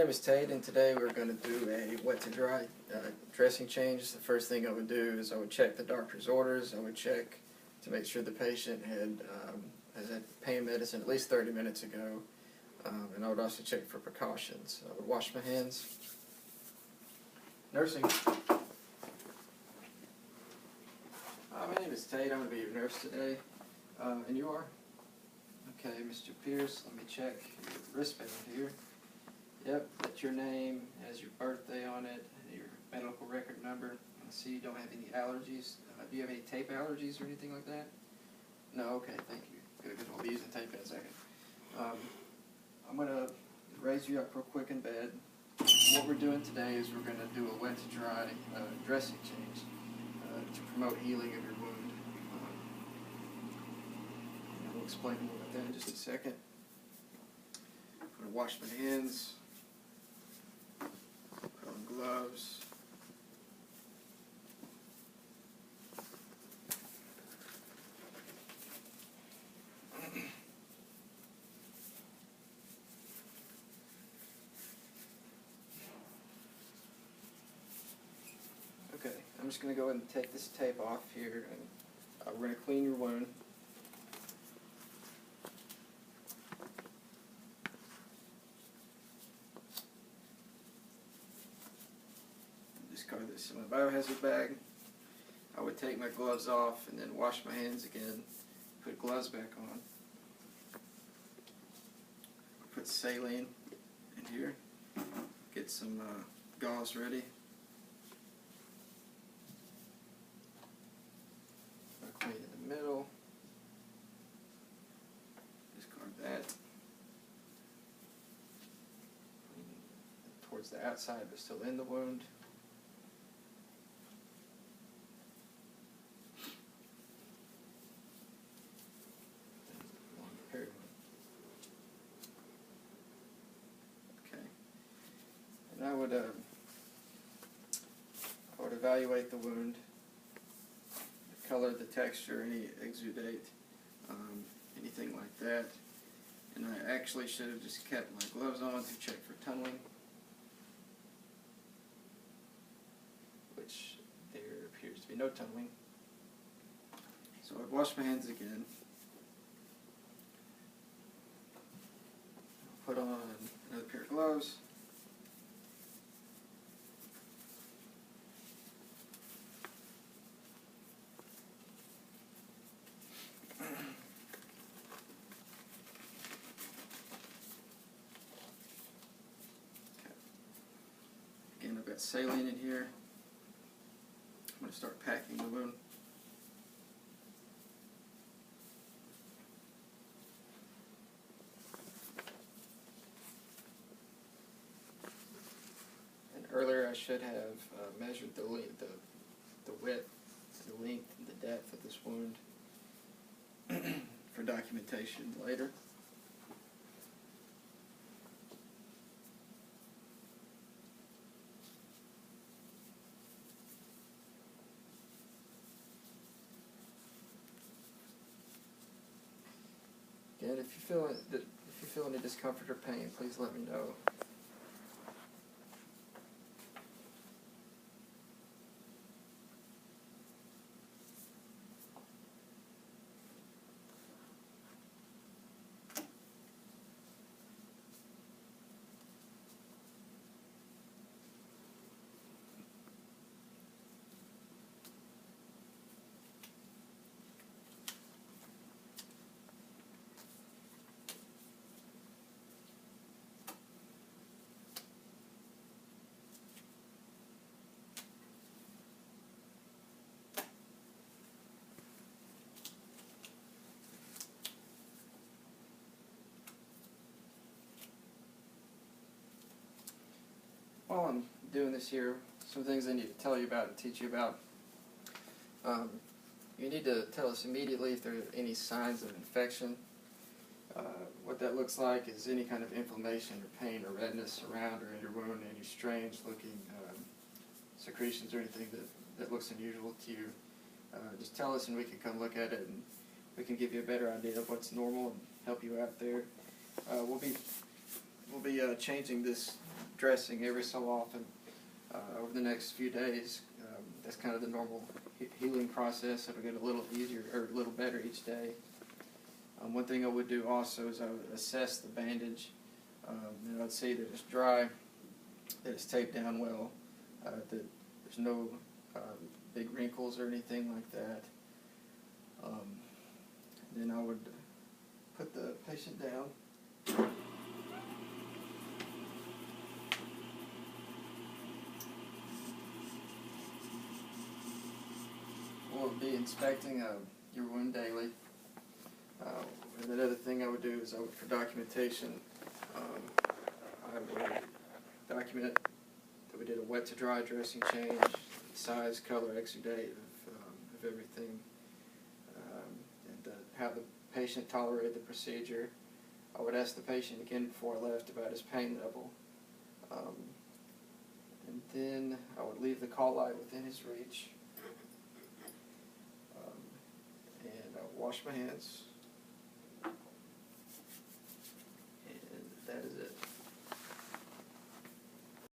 name is Tate, and today we're going to do a wet to dry dressing change. The first thing I would do is I would check the doctor's orders. I would check to make sure the patient has had pain medicine at least 30 minutes ago, and I would also check for precautions. I would wash my hands. Nursing. My name is Tate. I'm going to be your nurse today. And you are? Okay, Mr. Pierce, let me check your wristband here. Yep, that's your name, has your birthday on it, your medical record number. I see you don't have any allergies. Do you have any tape allergies or anything like that? No, okay, thank you. Good, because we'll be using tape in a second. I'm going to raise you up real quick in bed. What we're doing today is we're going to do a wet to dry dressing change to promote healing of your wound. And I'll explain more about that in just a second. I'm going to wash my hands. Put on gloves. Okay, I'm just going to go ahead and take this tape off here, and we're going to clean your wound. Discard this in my biohazard bag. I would take my gloves off and then wash my hands again, put gloves back on. Put saline in here, get some gauze ready. Clean in the middle, discard that. Clean towards the outside but still in the wound. Okay, and I would evaluate the wound. Color, the texture, any exudate, anything like that. And I actually should have just kept my gloves on to check for tunneling, which there appears to be no tunneling. So I'd wash my hands again. Put on another pair of gloves. I've got saline in here. I'm going to start packing the wound. And earlier I should have measured the width, the length, and the depth of this wound for documentation later. And if you feel any discomfort or pain, please let me know. While I'm doing this here, some things I need to tell you about and teach you about. You need to tell us immediately if there are any signs of infection. What that looks like is any kind of inflammation or pain or redness around or in your wound, any strange looking secretions or anything that looks unusual to you. Just tell us and we can come look at it and we can give you a better idea of what's normal and help you out there. We'll be changing this dressing every so often over the next few days. That's kind of the normal healing process. It'll get a little easier or a little better each day. One thing I would do also is I would assess the bandage, and I'd see that it's dry, that it's taped down well, that there's no big wrinkles or anything like that. Then I would put the patient down. We'll be inspecting your wound daily. And another thing I would do is for documentation, I would document that we did a wet to dry dressing change, size, color, exit date of everything, and how the patient tolerated the procedure. I would ask the patient again before I left about his pain level. And then I would leave the call light within his reach. And I would wash my hands.